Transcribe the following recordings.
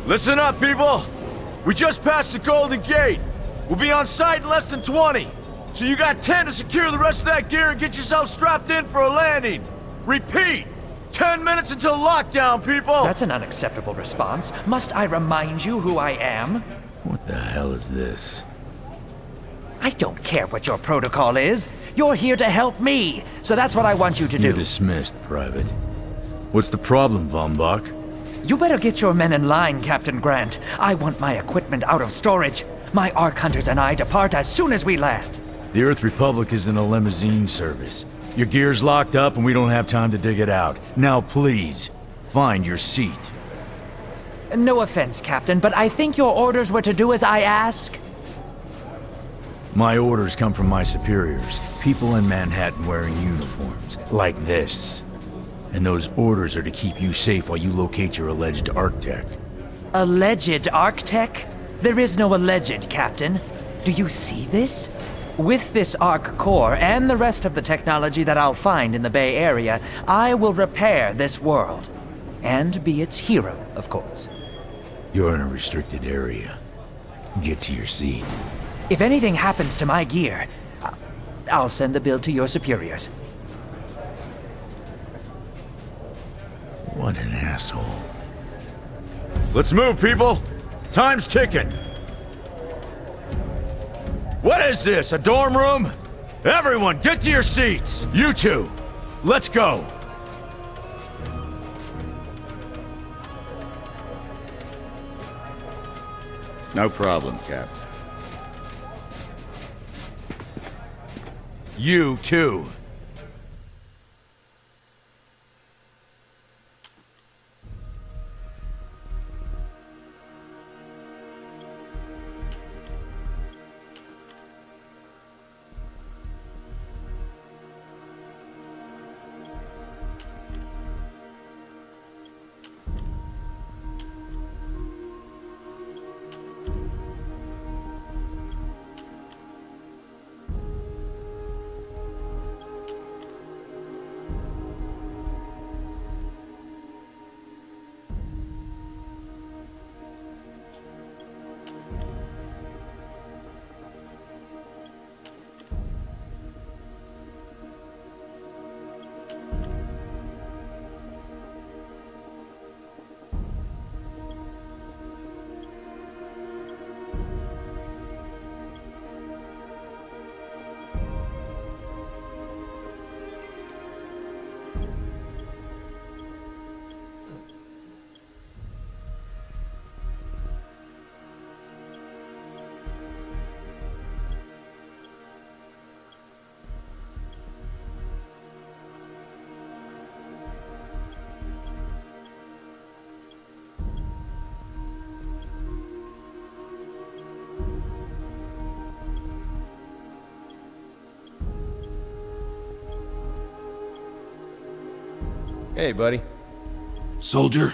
Listen up, people! We just passed the Golden Gate. We'll be on site in less than 20. So you got 10 to secure the rest of that gear and get yourself strapped in for a landing. Repeat! 10 minutes until lockdown, people! That's an unacceptable response. Must I remind you who I am? What the hell is this? I don't care what your protocol is. You're here to help me, so that's what I want you to You're do. dismissed, Private. What's the problem, Von Bach? You better get your men in line, Captain Grant. I want my equipment out of storage. My Ark Hunters and I depart as soon as we land. The Earth Republic is in a limousine service. Your gear's locked up and we don't have time to dig it out. Now please, find your seat. No offense, Captain, but I think your orders were to do as I ask. My orders come from my superiors. People in Manhattan wearing uniforms, like this. And those orders are to keep you safe while you locate your alleged Arctech. Alleged Arctech? There is no alleged, Captain. Do you see this? With this Ark core and the rest of the technology that I'll find in the Bay Area, I will repair this world. And be its hero, of course. You're in a restricted area. Get to your seat. If anything happens to my gear, I'll send the bill to your superiors. What an asshole. Let's move, people! Time's ticking! What is this, a dorm room? Everyone, get to your seats! You two, let's go! No problem, Cap. You too. Hey, buddy. Soldier?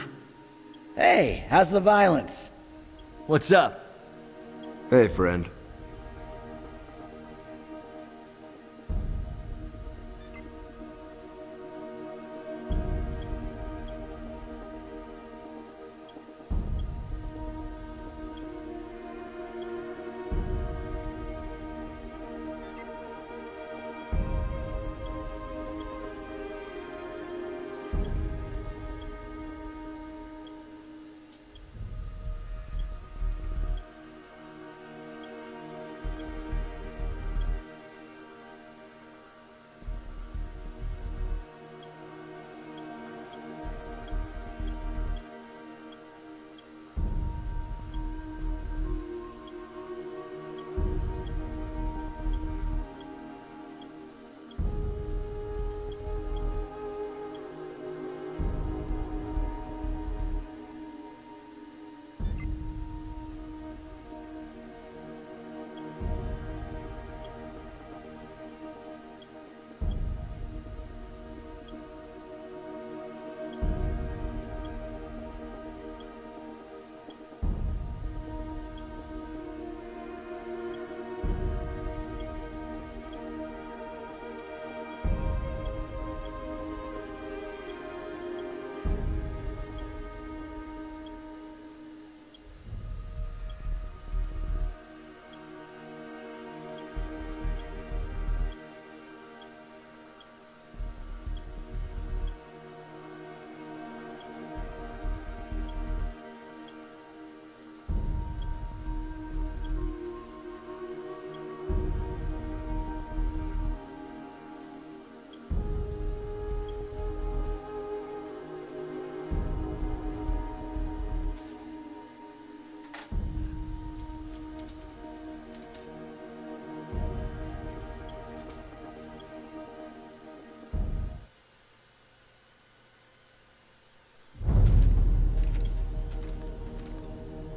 Hey, how's the violence? What's up? Hey, friend.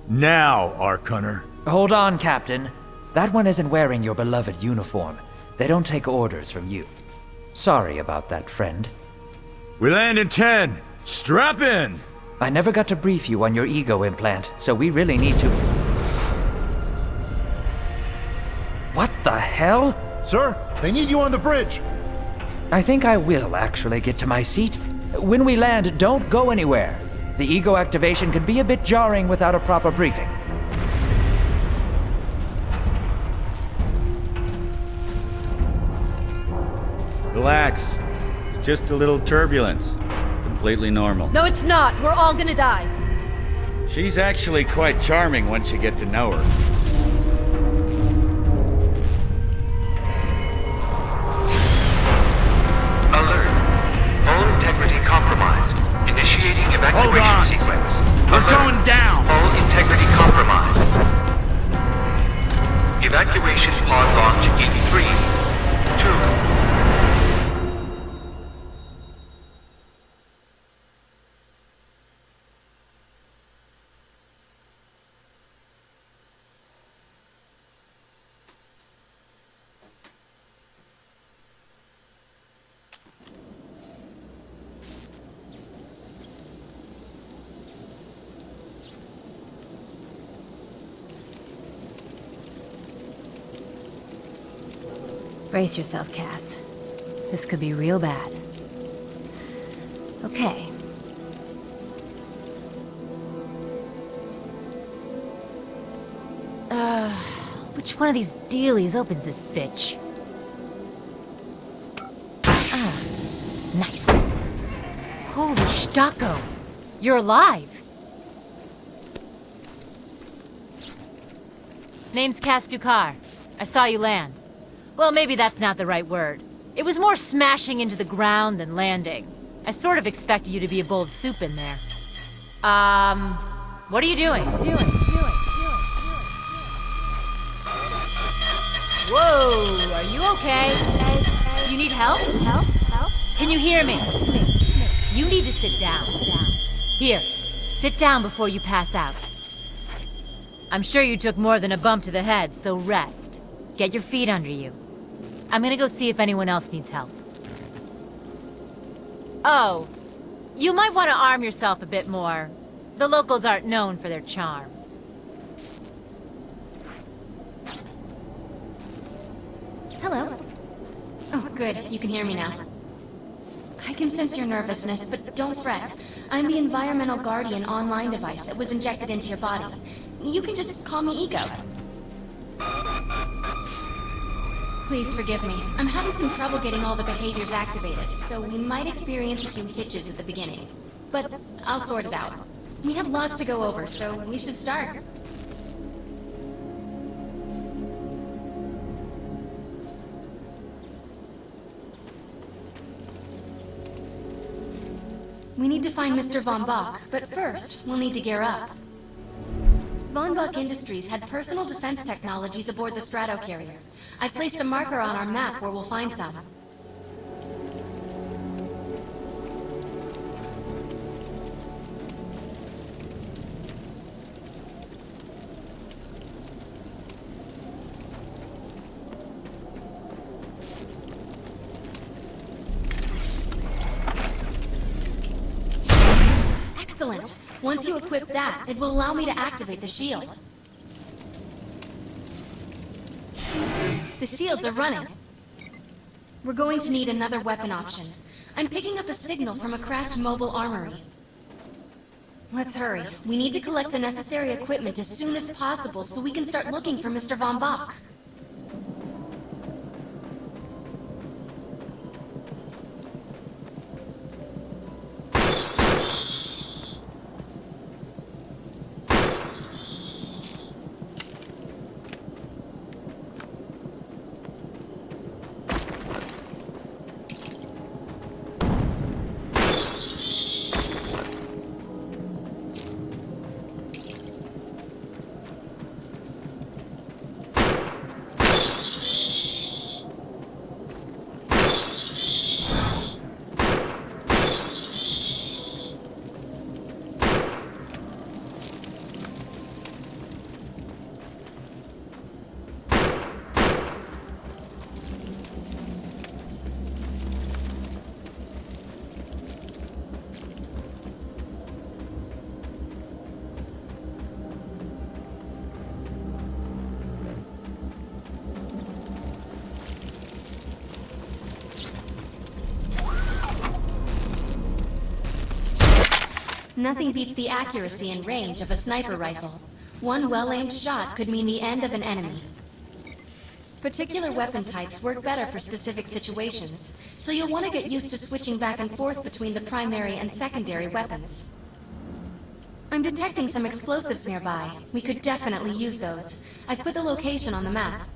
Now, Ark Hunter. Hold on, Captain. That one isn't wearing your beloved uniform. They don't take orders from you. Sorry about that, friend. We land in 10. Strap in! I never got to brief you on your ego implant, so we really need to... What the hell? Sir, they need you on the bridge. I think I will actually get to my seat. When we land, don't go anywhere. The ego activation can be a bit jarring without a proper briefing. Relax. It's just a little turbulence. Completely normal. No, it's not. We're all gonna die. She's actually quite charming once you get to know her. Alert. All integrity compromised. Initiating evacuation Hold on. sequence. We're Alert. going down. All integrity compromised. Evacuation pod launch in 3, 2, Brace yourself, Cass. This could be real bad. Okay. Which one of these dealies opens this bitch? Ah, nice. Holy Stocko! You're alive! Name's Cass Dukar. I saw you land. Well, maybe that's not the right word. It was more smashing into the ground than landing. I sort of expected you to be a bowl of soup in there. What are you doing? Whoa, are you okay? Do you need help? Help? Can you hear me? You need to sit down. Here, sit down before you pass out. I'm sure you took more than a bump to the head, so rest. Get your feet under you. I'm gonna go see if anyone else needs help. Oh, you might want to arm yourself a bit more. The locals aren't known for their charm. Hello. Oh, good. You can hear me now. I can sense your nervousness, but don't fret. I'm the Environmental Guardian online device that was injected into your body. You can just call me Ego. Please forgive me. I'm having some trouble getting all the behaviors activated, so we might experience a few hitches at the beginning. But I'll sort it out. We have lots to go over, so we should start. We need to find Mr. Von Bach, but first, we'll need to gear up. Von Bach Industries had personal defense technologies aboard the Stratocarrier. I placed a marker on our map where we'll find some. Excellent. Once you equip that, it will allow me to activate the shield. The shields are running. We're going to need another weapon option. I'm picking up a signal from a crashed mobile armory. Let's hurry. We need to collect the necessary equipment as soon as possible so we can start looking for Mr. Von Bach. Nothing beats the accuracy and range of a sniper rifle. One well-aimed shot could mean the end of an enemy. Particular weapon types work better for specific situations, so you'll want to get used to switching back and forth between the primary and secondary weapons. I'm detecting some explosives nearby. We could definitely use those. I've put the location on the map.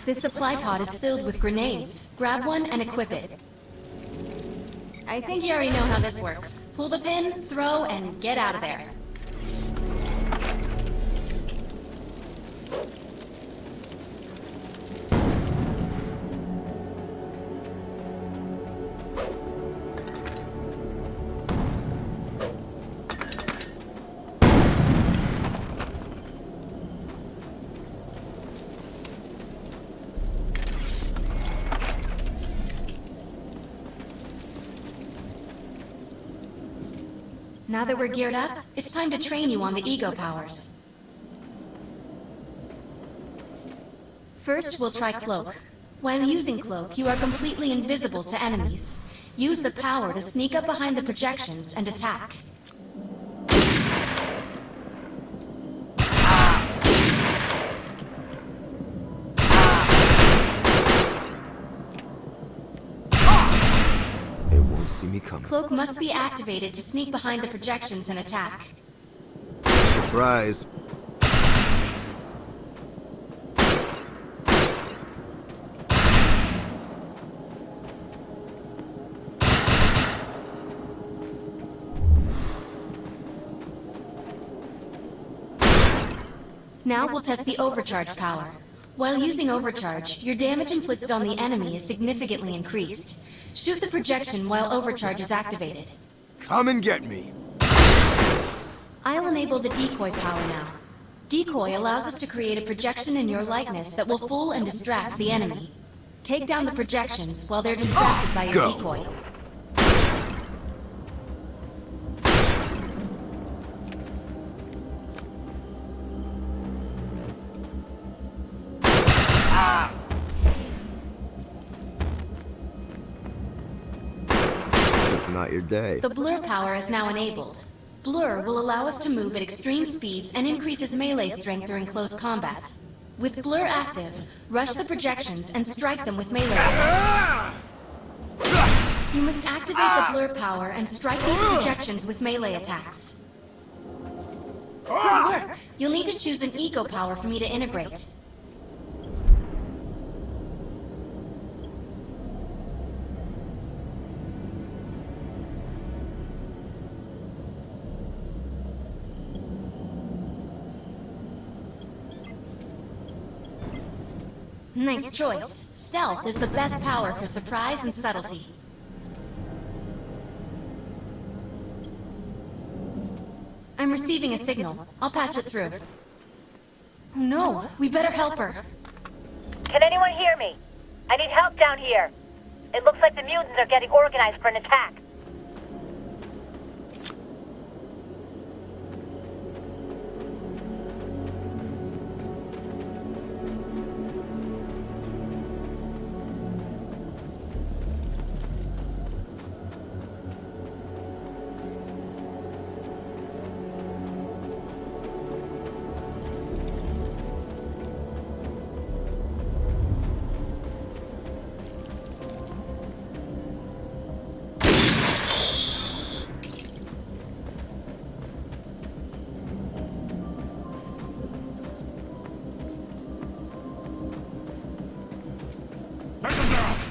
This supply pod is filled with grenades. Grab one and equip it. I think you already know how this works. Pull the pin, throw, and get out of there. Now that we're geared up, it's time to train you on the ego powers. First, we'll try Cloak. While using Cloak, you are completely invisible to enemies. Use the power to sneak up behind the projections and attack. See me coming. Cloak must be activated to sneak behind the projections and attack. Surprise. Now we'll test the overcharge power. While using overcharge, your damage inflicted on the enemy is significantly increased. Shoot the projection while overcharge is activated. Come and get me. I'll enable the decoy power now. Decoy allows us to create a projection in your likeness that will fool and distract the enemy. Take down the projections while they're distracted by your decoy. Not your day. The blur power is now enabled. Blur will allow us to move at extreme speeds and increases melee strength during close combat. With blur active, rush the projections and strike them with melee attacks. You must activate the blur power and strike these projections with melee attacks. Good work! You'll need to choose an eco power for me to integrate. Nice choice. Stealth is the best power for surprise and subtlety. I'm receiving a signal. I'll patch it through. Oh no, we better help her. Can anyone hear me? I need help down here. It looks like the mutants are getting organized for an attack.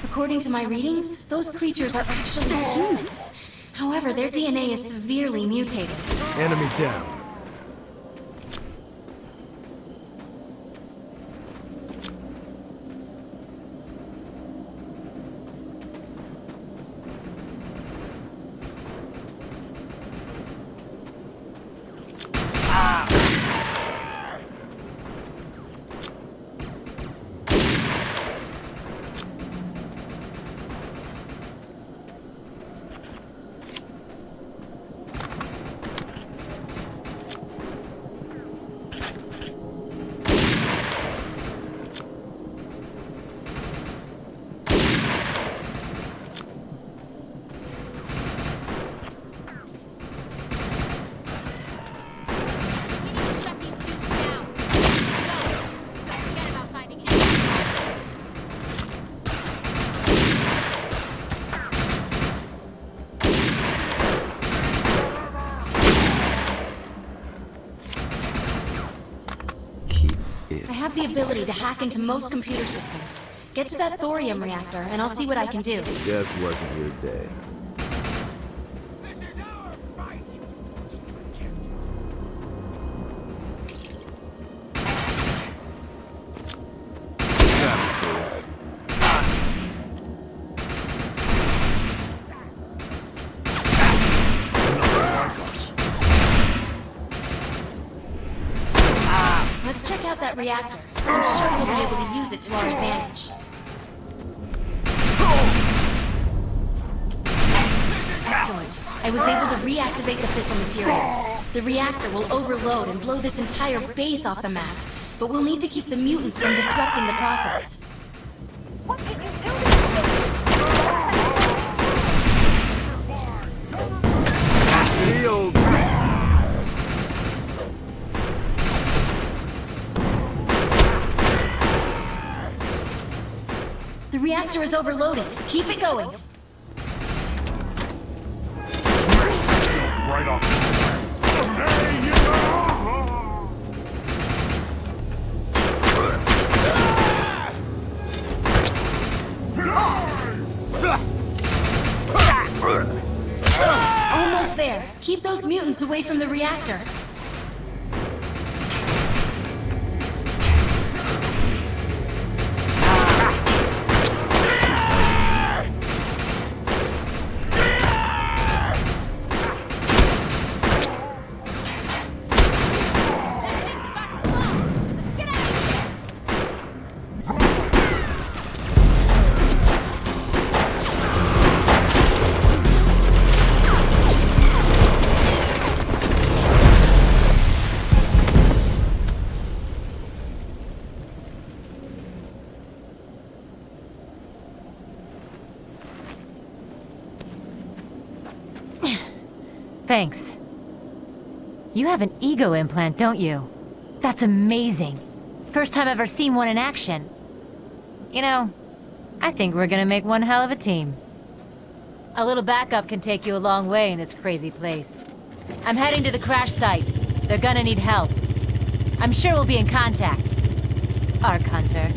According to my readings, those creatures are actually humans. However, their DNA is severely mutated. Enemy down. have the ability to hack into most computer systems. Get to that thorium reactor, and I'll see what I can do. Just wasn't your day. Let's check out that reactor. I'm sure we'll be able to use it to our advantage. Excellent. I was able to reactivate the fissile materials. The reactor will overload and blow this entire base off the map, but we'll need to keep the mutants from disrupting the process. What did you do to this? Shield! The reactor is overloaded. Keep it going. Right off the Hey, you Almost there. Keep those mutants away from the reactor. Thanks. You have an ego implant, don't you? That's amazing. First time I've ever seen one in action. You know, I think we're gonna make one hell of a team. A little backup can take you a long way in this crazy place. I'm heading to the crash site. They're gonna need help. I'm sure we'll be in contact. Arc Hunter.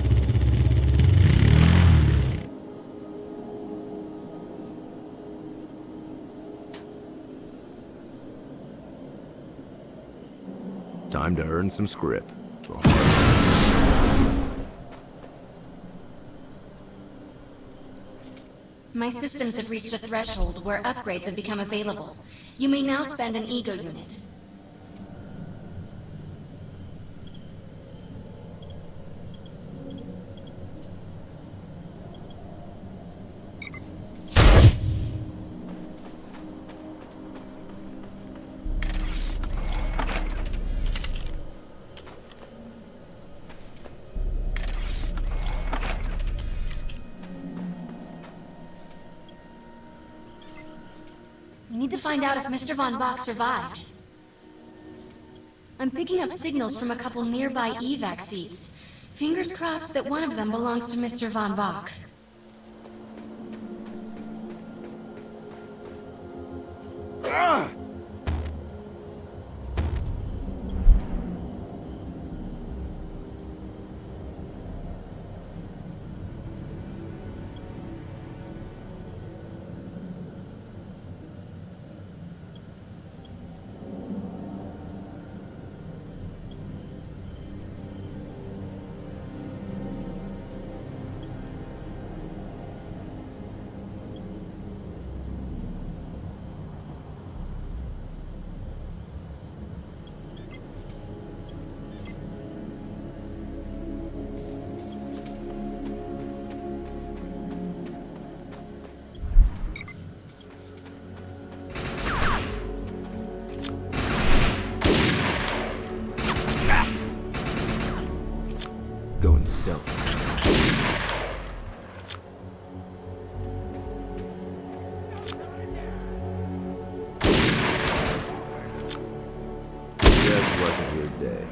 Time to earn some script. My systems have reached a threshold where upgrades have become available. You may now spend an ego unit. We need to find out if Mr. Von Bach survived. I'm picking up signals from a couple nearby evac seats. Fingers crossed that one of them belongs to Mr. Von Bach. Going stealth. Just wasn't your day.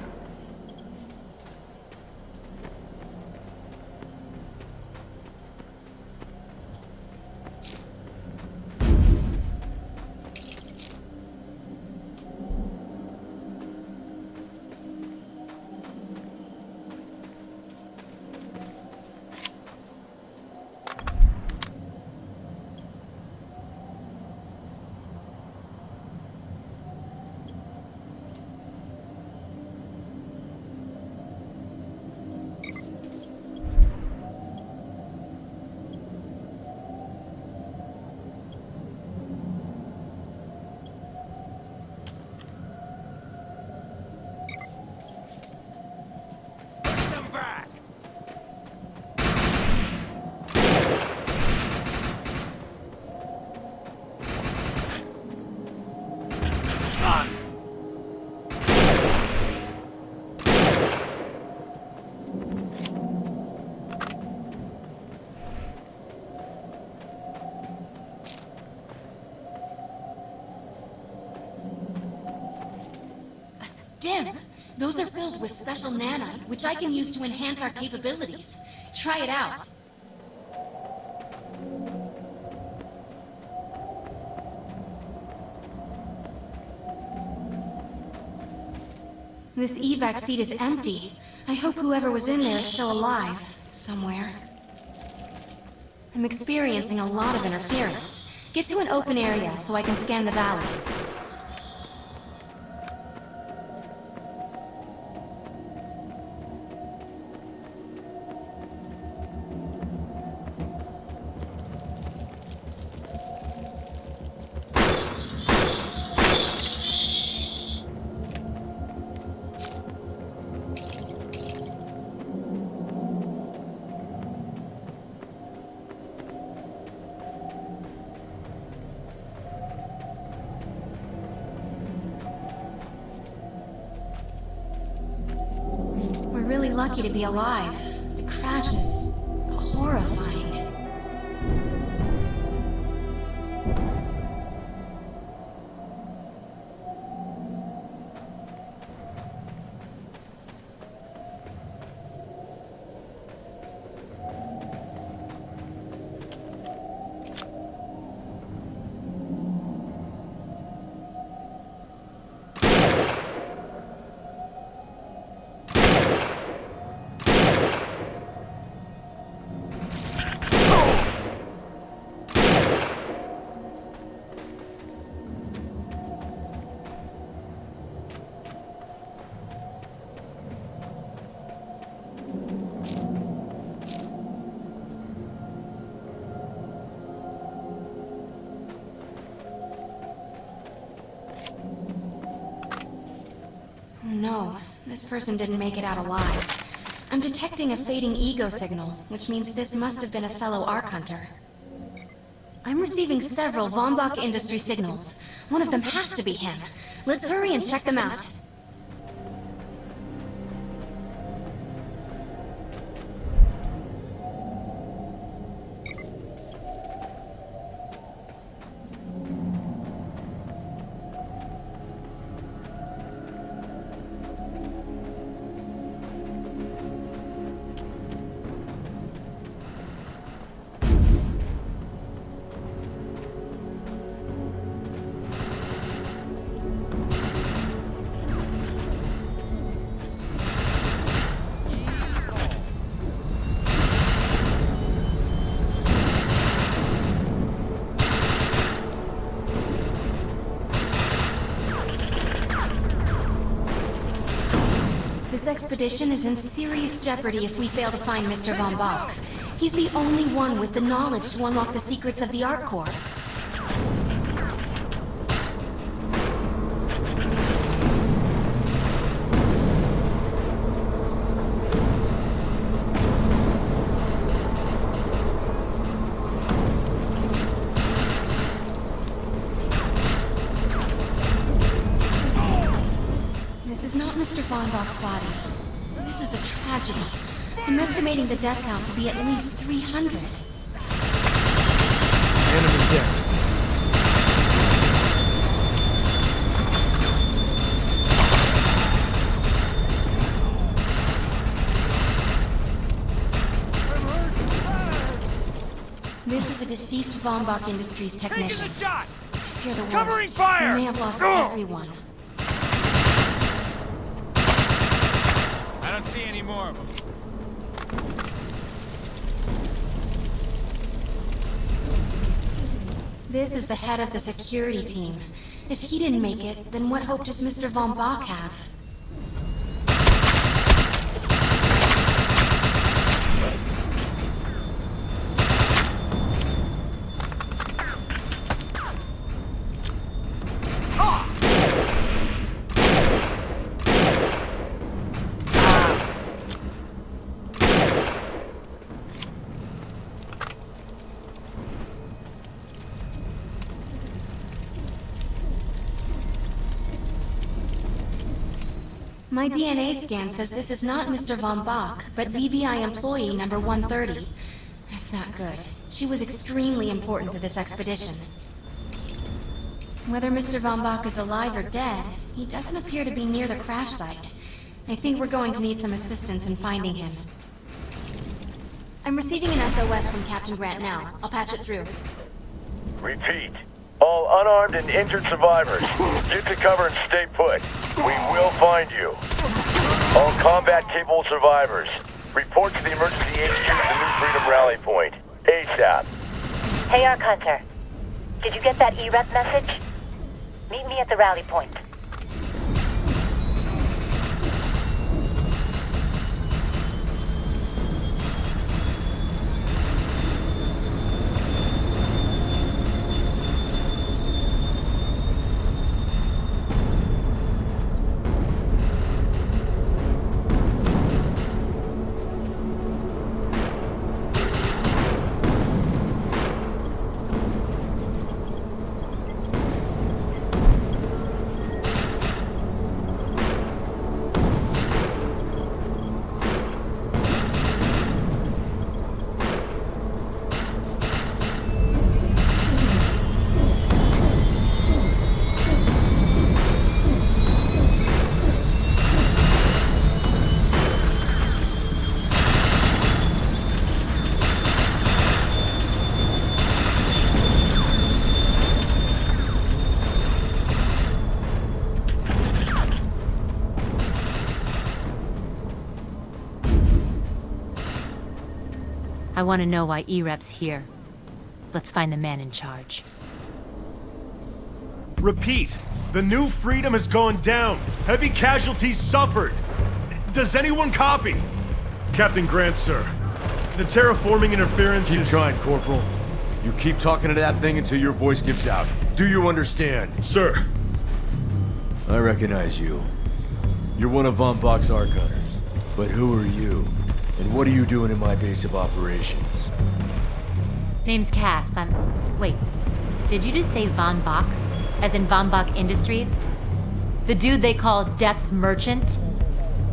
Dim, those are filled with special nanite, which I can use to enhance our capabilities. Try it out. This evac seat is empty. I hope whoever was in there is still alive, somewhere. I'm experiencing a lot of interference. Get to an open area so I can scan the valley. Really lucky to be alive. The crash is horrifying. No, this person didn't make it out alive. I'm detecting a fading ego signal, which means this must have been a fellow Ark Hunter. I'm receiving several Von Bach Industry signals. One of them has to be him. Let's hurry and check them out. This expedition is in serious jeopardy if we fail to find Mr. Von Bach. He's the only one with the knowledge to unlock the secrets of the Ark Core. This is not Mr. Von Bach's body. This is a tragedy. I'm estimating the death count to be at least 300. Enemy death. This is a deceased Von Bach Industries technician. Taking the shot! I fear the worst. Covering fire! We may have lost everyone. I don't see any more of them. This is the head of the security team. If he didn't make it, then what hope does Mr. Von Bach have? My DNA scan says this is not Mr. Von Bach, but VBI employee number 130. That's not good. She was extremely important to this expedition. Whether Mr. Von Bach is alive or dead, he doesn't appear to be near the crash site. I think we're going to need some assistance in finding him. I'm receiving an SOS from Captain Grant now. I'll patch it through. Repeat. All unarmed and injured survivors, get to cover and stay put. We will find you. All combat-capable survivors, report to the emergency HQ at the New Freedom Rally Point. ASAP. Hey, Arc Hunter. Did you get that E-Rep message? Meet me at the rally point. I want to know why E-Rep's here. Let's find the man in charge. Repeat. The New Freedom has gone down. Heavy casualties suffered. Does anyone copy? Captain Grant, sir. The terraforming interference Keep is... trying, Corporal. You keep talking to that thing until your voice gives out. Do you understand? Sir. I recognize you. You're one of Von Bach's Arc Hunters. But who are you? And what are you doing in my base of operations? Name's Cass. Wait. Did you just say Von Bach? As in Von Bach Industries? The dude they call Death's Merchant?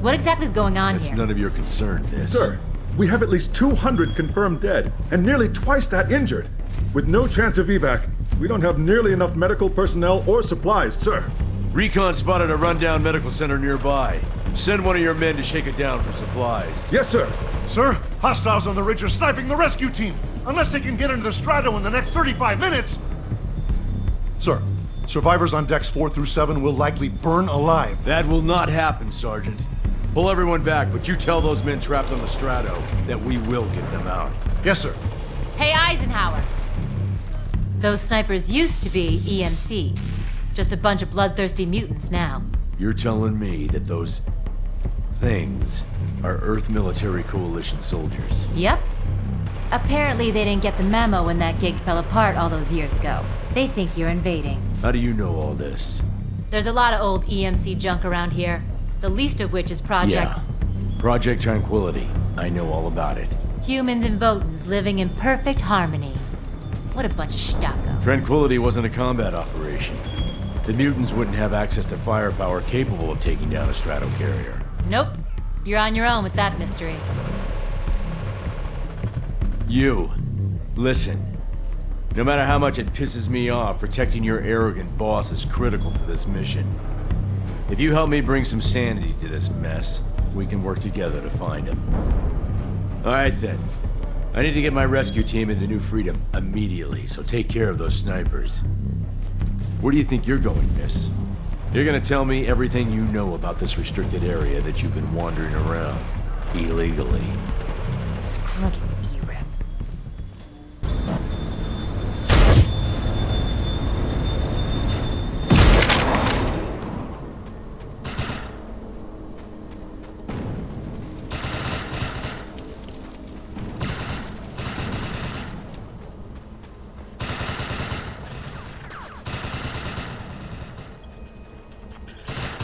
What exactly is going on That's here? none of your concern, miss. Sir, we have at least 200 confirmed dead, and nearly twice that injured. With no chance of evac, we don't have nearly enough medical personnel or supplies, sir. Recon spotted a rundown medical center nearby. Send one of your men to shake it down for supplies. Yes, sir. Sir, hostiles on the ridge are sniping the rescue team. Unless they can get into the Strato in the next 35 minutes. Sir, survivors on decks 4 through 7 will likely burn alive. That will not happen, Sergeant. Pull everyone back, but you tell those men trapped on the Strato that we will get them out. Yes, sir. Hey, Eisenhower! Those snipers used to be EMC. Just a bunch of bloodthirsty mutants now. You're telling me that those things are Earth Military Coalition soldiers? Yep. Apparently they didn't get the memo when that gig fell apart all those years ago. They think you're invading. How do you know all this? There's a lot of old EMC junk around here. The least of which is Project... Yeah. Project Tranquility. I know all about it. Humans and Votans living in perfect harmony. What a bunch of stucco. Tranquility wasn't a combat operation. The mutants wouldn't have access to firepower capable of taking down a strato carrier. Nope. You're on your own with that mystery. You. Listen. No matter how much it pisses me off, protecting your arrogant boss is critical to this mission. If you help me bring some sanity to this mess, we can work together to find him. Alright then. I need to get my rescue team into New Freedom immediately, so take care of those snipers. Where do you think you're going, miss? You're gonna tell me everything you know about this restricted area that you've been wandering around illegally. Screw you, E-Rep.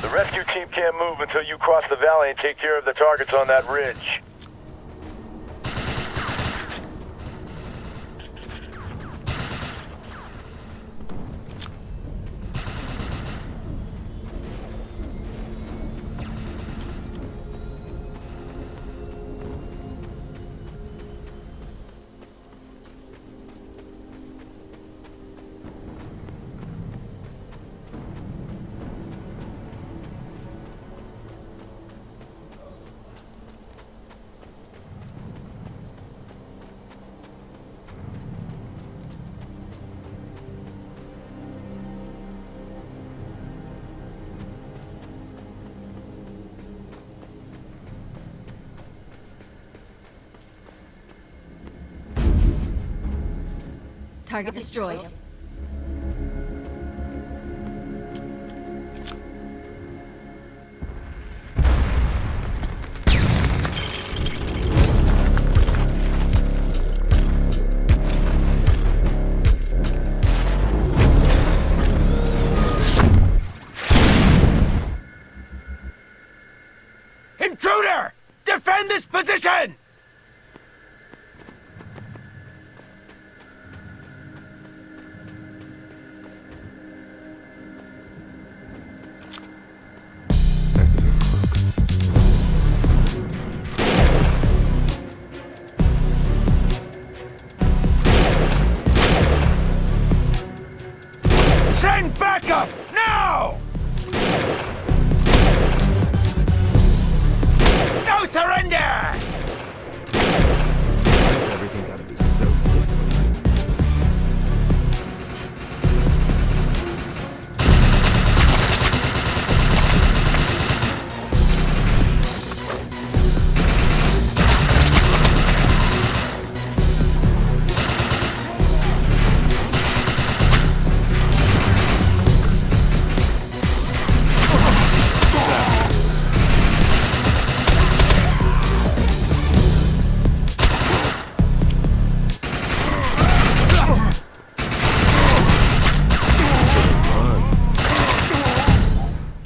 The rescue team can't move until you cross the valley and take care of the targets on that ridge. Target destroyed. Intruder! Defend this position! Send backup! Now! No surrender! Why's everything gotta be so difficult?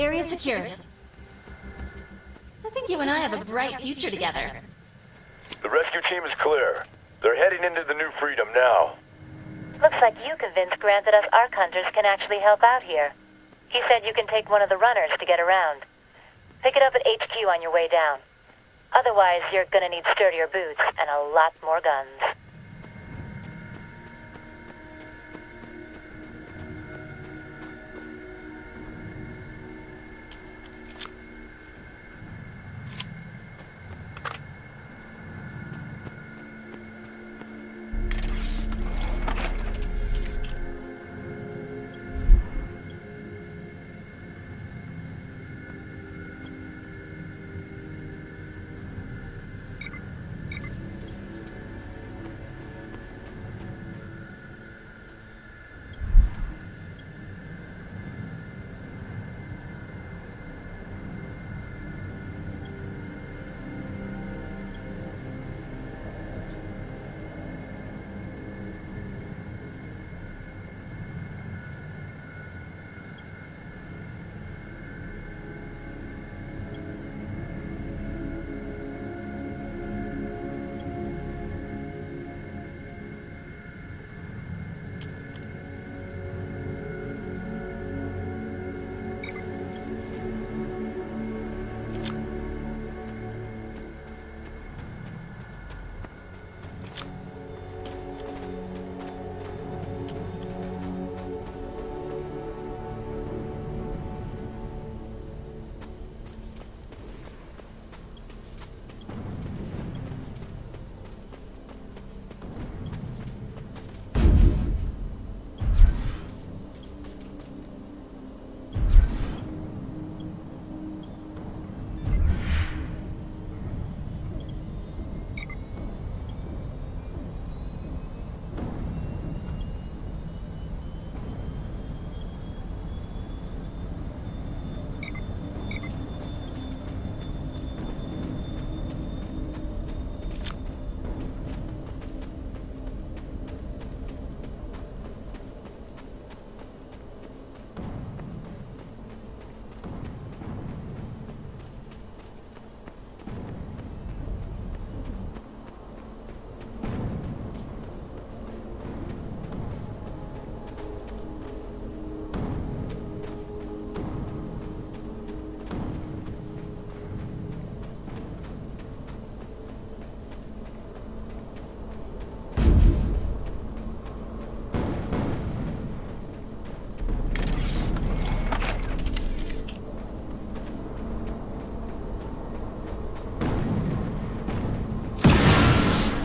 Area secured. I think you and I have a bright future together. The rescue team is clear. They're heading into the New Freedom now. Looks like you convinced Grant that us Ark Hunters can actually help out here. He said you can take one of the runners to get around. Pick it up at HQ on your way down. Otherwise, you're gonna need sturdier boots and a lot more guns.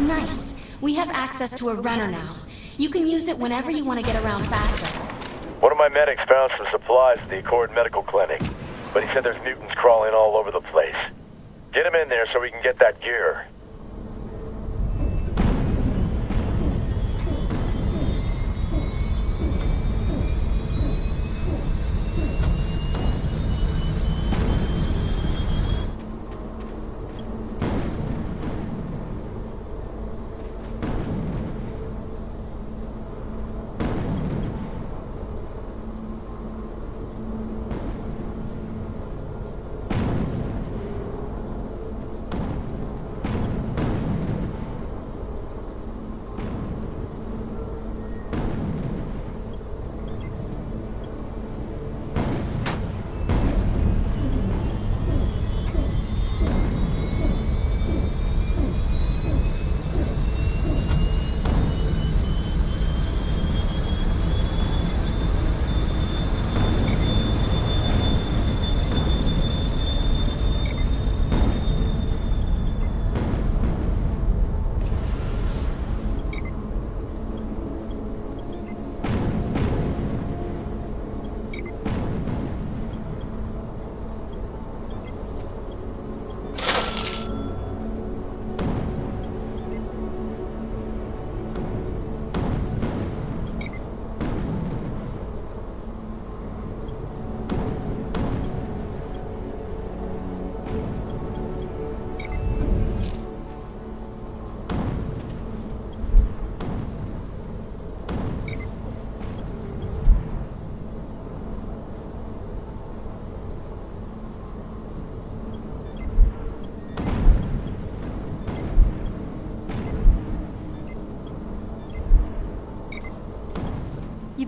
Nice. We have access to a runner now. You can use it whenever you want to get around faster. One of my medics found some supplies at the Accord Medical Clinic, but he said there's mutants crawling all over the place. Get him in there so we can get that gear.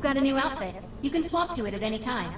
got a new outfit. You can swap to it at any time.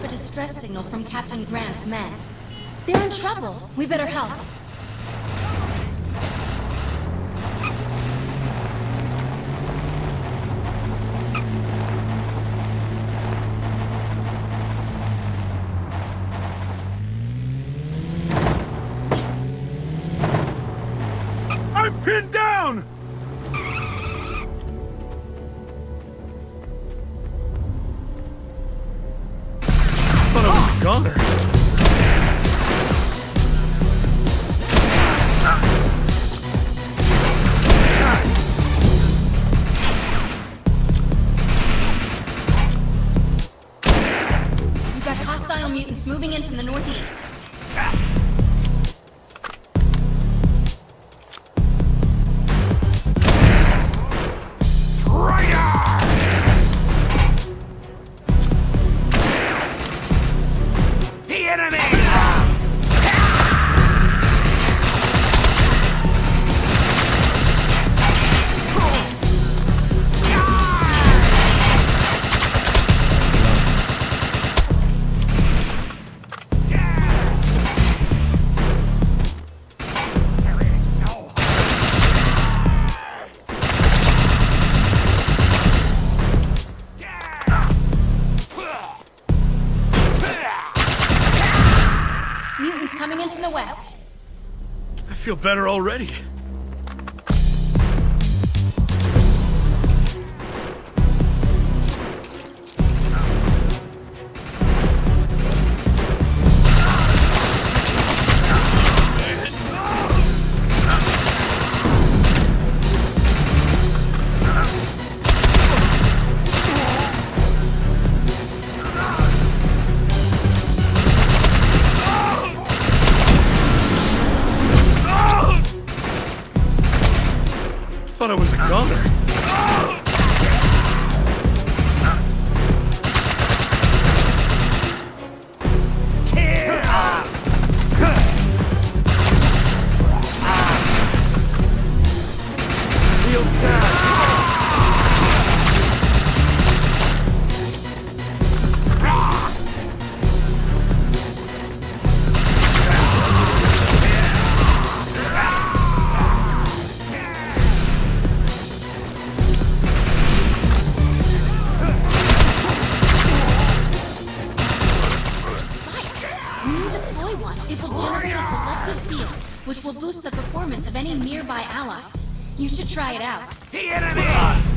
Distress signal from Captain Grant's men. They're in trouble. We better help. I'm pinned down! Goner. We've got hostile mutants moving in from the northeast. Coming in from the west. I feel better already. Thought I was a goner. boost the performance of any nearby allies. You should try it out. The enemy!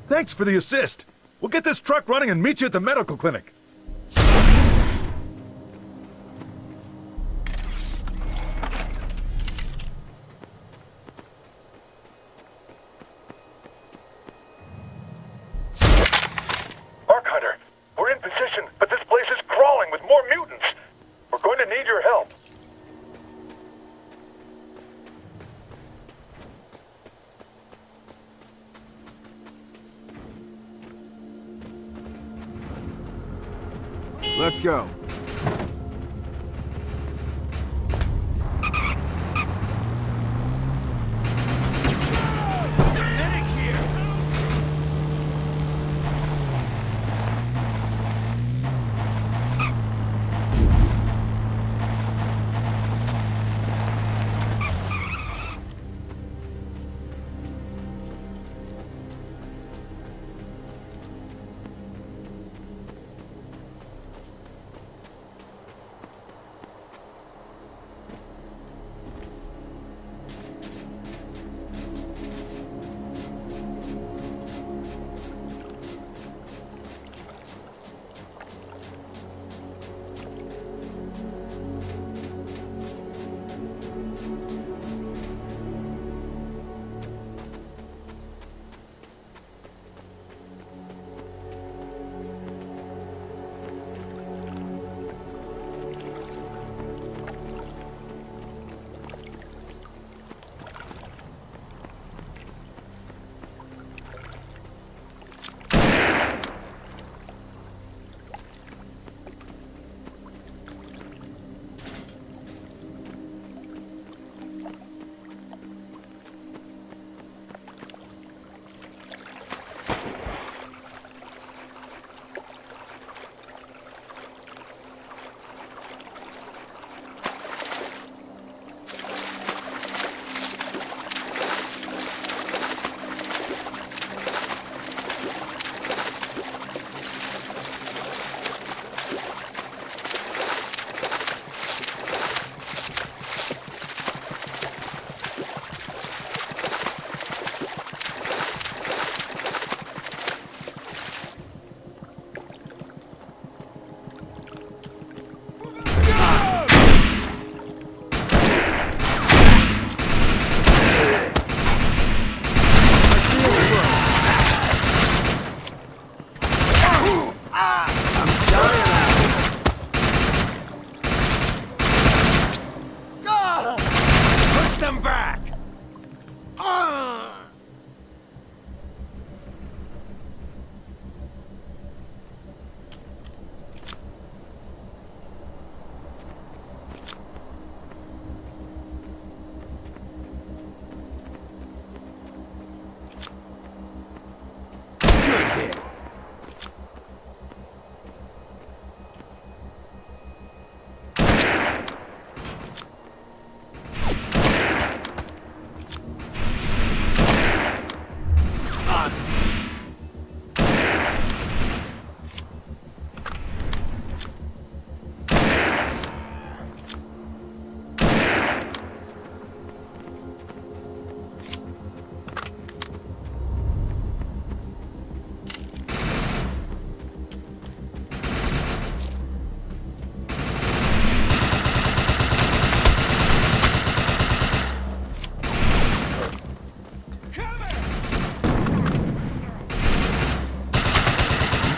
Thanks for the assist. We'll get this truck running and meet you at the medical clinic. Arc Hunter, we're in position, but this place is crawling with more mutants. We're going to need your help. Let's go.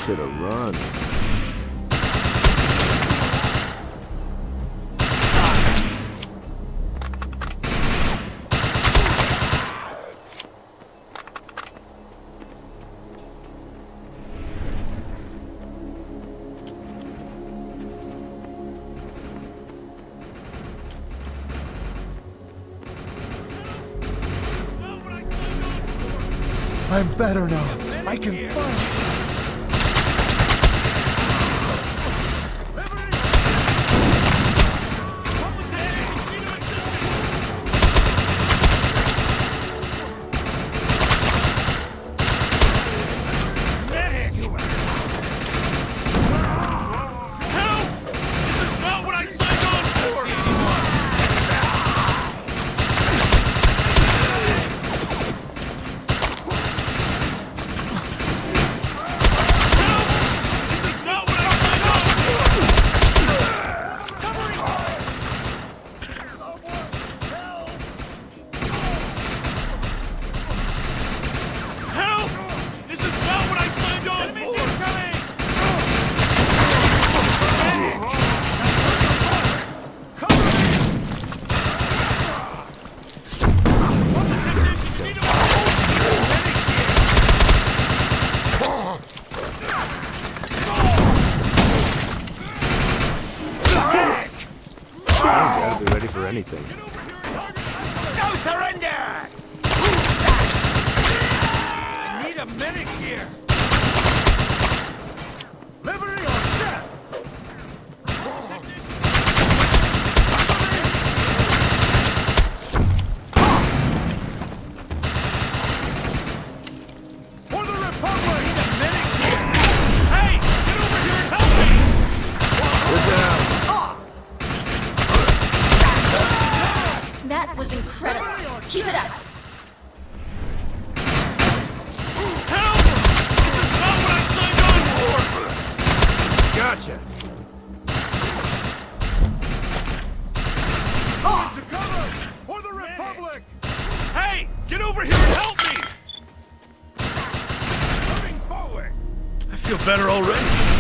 Should have run. I'm better now. I can find... Gotta be ready for anything. No surrender! I need a medic here! Liberty or death! For the Republic! I need a medic here! Hey! Get over here and help me! We're down. That was incredible. Keep it up. Help! This is not what I signed on for! Gotcha. To cover! For the Republic! Hey! Get over here and help me! Moving forward! I feel better already.